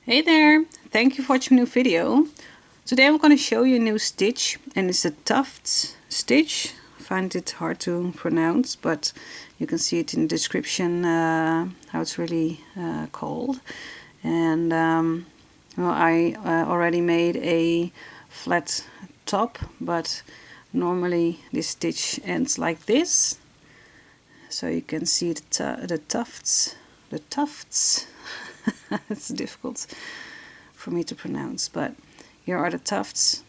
Hey there, thank you for watching my new video. Today I'm going to show you a new stitch, and it's a tufts stitch. I find it hard to pronounce, but you can see it in the description how it's really called. And well, I already made a flat top, but normally this stitch ends like this. So you can see the tufts. It's difficult for me to pronounce, but here are the tufts.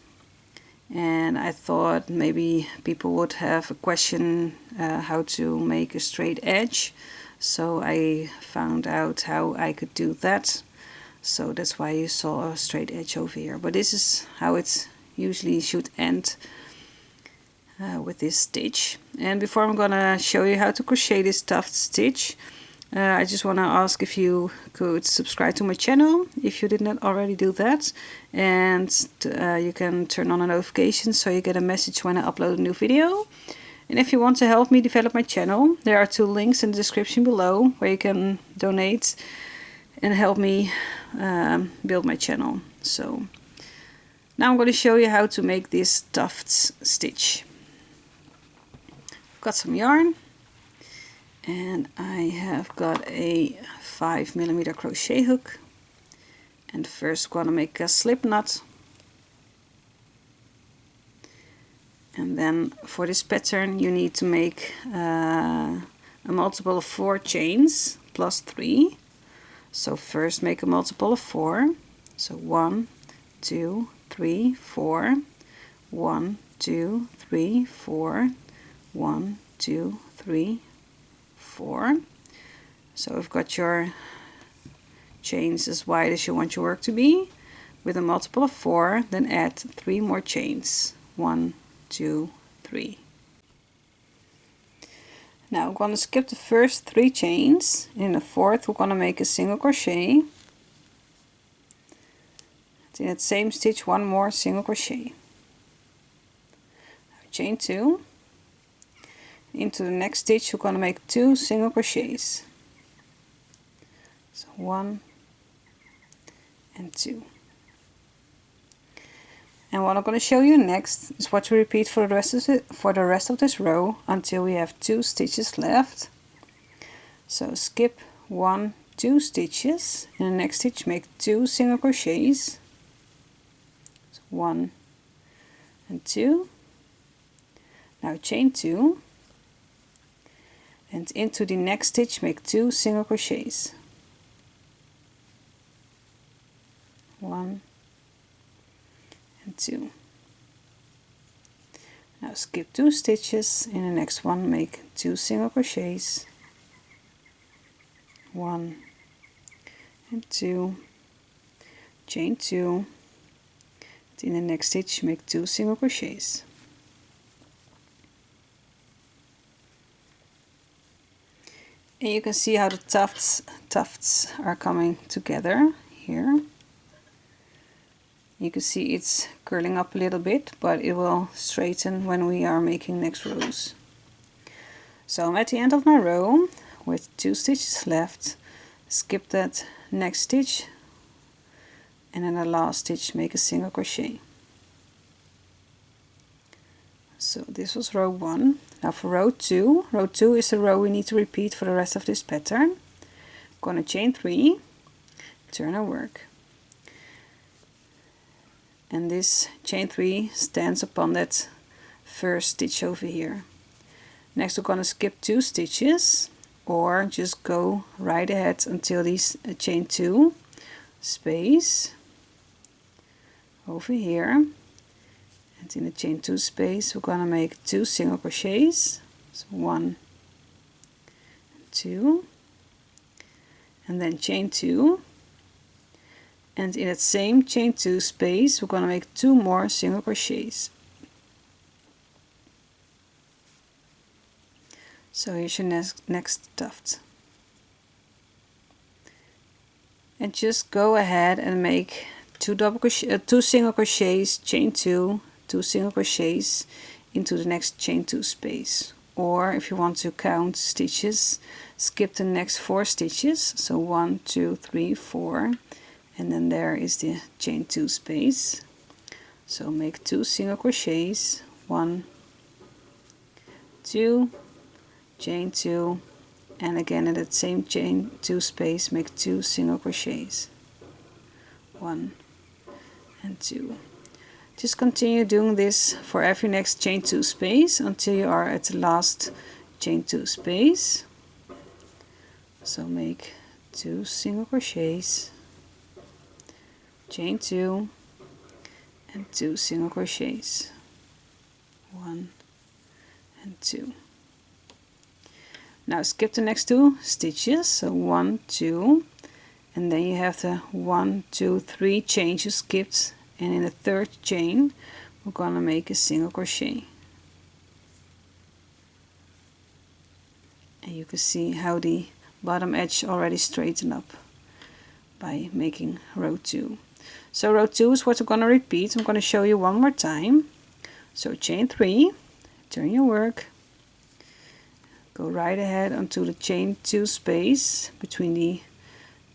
And I thought maybe people would have a question how to make a straight edge, so I found out how I could do that. So that's why you saw a straight edge over here, but this is how it usually should end with this stitch. And before I'm gonna show you how to crochet this tuft stitch, I just want to ask if you could subscribe to my channel if you did not already do that, and you can turn on a notification so you get a message when I upload a new video. And if you want to help me develop my channel, there are 2 links in the description below where you can donate and help me build my channel. So now I'm going to show you how to make this tufts stitch. I've got some yarn. And I have got a 5mm crochet hook, and first I'm gonna make a slip knot, and then for this pattern you need to make a multiple of 4 chains plus 3. So first make a multiple of 4, so 1 2 3 4, 1 2 3 4, 1 2 3 4. So we've got your chains as wide as you want your work to be. With a multiple of 4, then add 3 more chains. 1 2 3. Now we're going to skip the first 3 chains. In the 4th we're going to make a single crochet. In that same stitch 1 more single crochet. Chain 2. Into the next stitch we're going to make 2 single crochets. So 1 and 2. And what I'm going to show you next is what to repeat for the rest of this row until we have 2 stitches left. So skip 1 2 stitches. In the next stitch make 2 single crochets. So 1 and 2. Now chain 2. And into the next stitch make 2 single crochets. 1 and 2. Now skip 2 stitches. In the next one make 2 single crochets. 1 and 2. Chain 2. In the next stitch make 2 single crochets. And you can see how the tufts are coming together here. You can see it's curling up a little bit, but it will straighten when we are making next rows. So I'm at the end of my row with 2 stitches left. Skip that next stitch, and in the last stitch make a single crochet. So this was row 1. Now for row 2 is the row we need to repeat for the rest of this pattern. I'm going to chain 3, turn our work, and this chain 3 stands upon that first stitch over here. Next we're going to skip 2 stitches, or just go right ahead until these chain 2 space over here. And in the chain 2 space we're going to make 2 single crochets. So 1 and 2, and then chain 2, and in that same chain 2 space we're going to make 2 more single crochets. So here's your next tuft. And just go ahead and make 2 single crochets, chain 2, 2 single crochets into the next chain 2 space. Or if you want to count stitches, skip the next 4 stitches. So 1 2 3 4, and then there is the chain 2 space. So make 2 single crochets, 1, 2, chain 2, and again in that same chain 2 space make 2 single crochets, 1 and 2. Just continue doing this for every next chain 2 space until you are at the last chain 2 space. So make 2 single crochets, chain 2, and 2 single crochets, 1 and 2. Now skip the next 2 stitches, so 1, 2, and then you have the 1, 2, 3 chains you skipped, and in the third chain we're gonna make a single crochet. And you can see how the bottom edge already straightened up by making row 2. So row 2 is what we're going to repeat. I'm going to show you one more time. So chain 3, turn your work, go right ahead onto the chain 2 space between the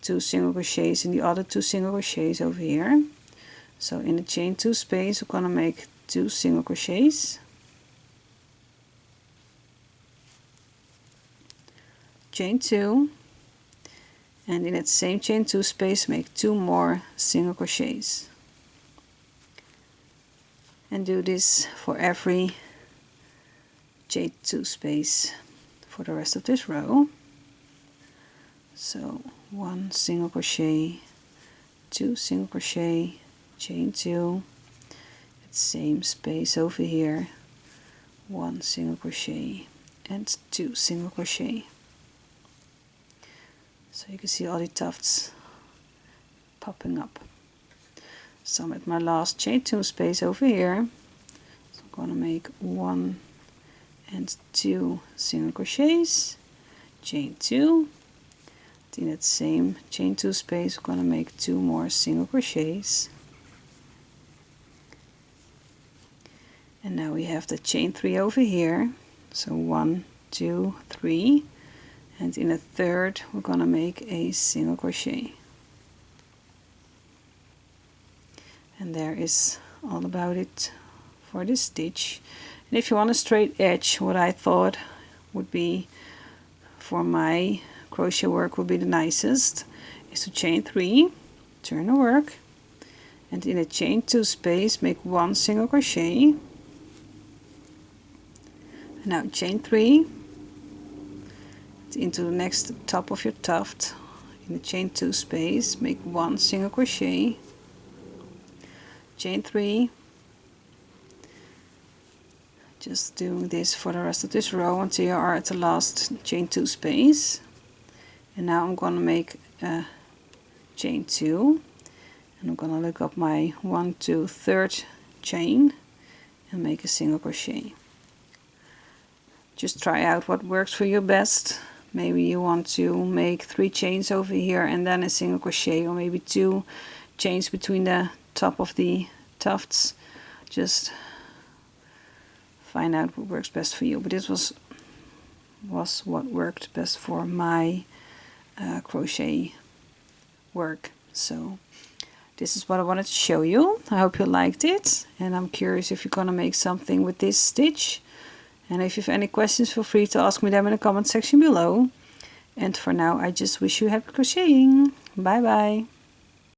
2 single crochets and the other 2 single crochets over here. So in the chain 2 space we're going to make 2 single crochets, chain 2, and in that same chain 2 space make 2 more single crochets, and do this for every chain 2 space for the rest of this row. So 1 single crochet, 2 single crochet, chain 2, that same space over here, 1 single crochet and 2 single crochet. So you can see all the tufts popping up. So I'm at my last chain 2 space over here. So I'm gonna make 1 and 2 single crochets, chain 2. In that same chain 2 space we're gonna make 2 more single crochets. And now we have the chain 3 over here. So 1, 2, 3. And in the third we're gonna make a single crochet. And there is all about it for this stitch. And if you want a straight edge, what I thought would be for my crochet work would be the nicest is to chain 3, turn the work, and in a chain 2 space make 1 single crochet. And now chain 3 into the next top of your tuft, in the chain 2 space make 1 single crochet, chain 3. Just doing this for the rest of this row until you are at the last chain 2 space. And now I'm going to make a chain 2, and I'm going to look up my 1, 2, 3rd chain and make a single crochet. Just try out what works for you best. Maybe you want to make 3 chains over here and then a single crochet, or maybe 2 chains between the top of the tufts. Just find out what works best for you. But this was what worked best for my crochet work. So this is what I wanted to show you. I hope you liked it, and I'm curious if you're gonna make something with this stitch. And if you have any questions, feel free to ask me them in the comment section below. And for now, I just wish you happy crocheting. Bye bye.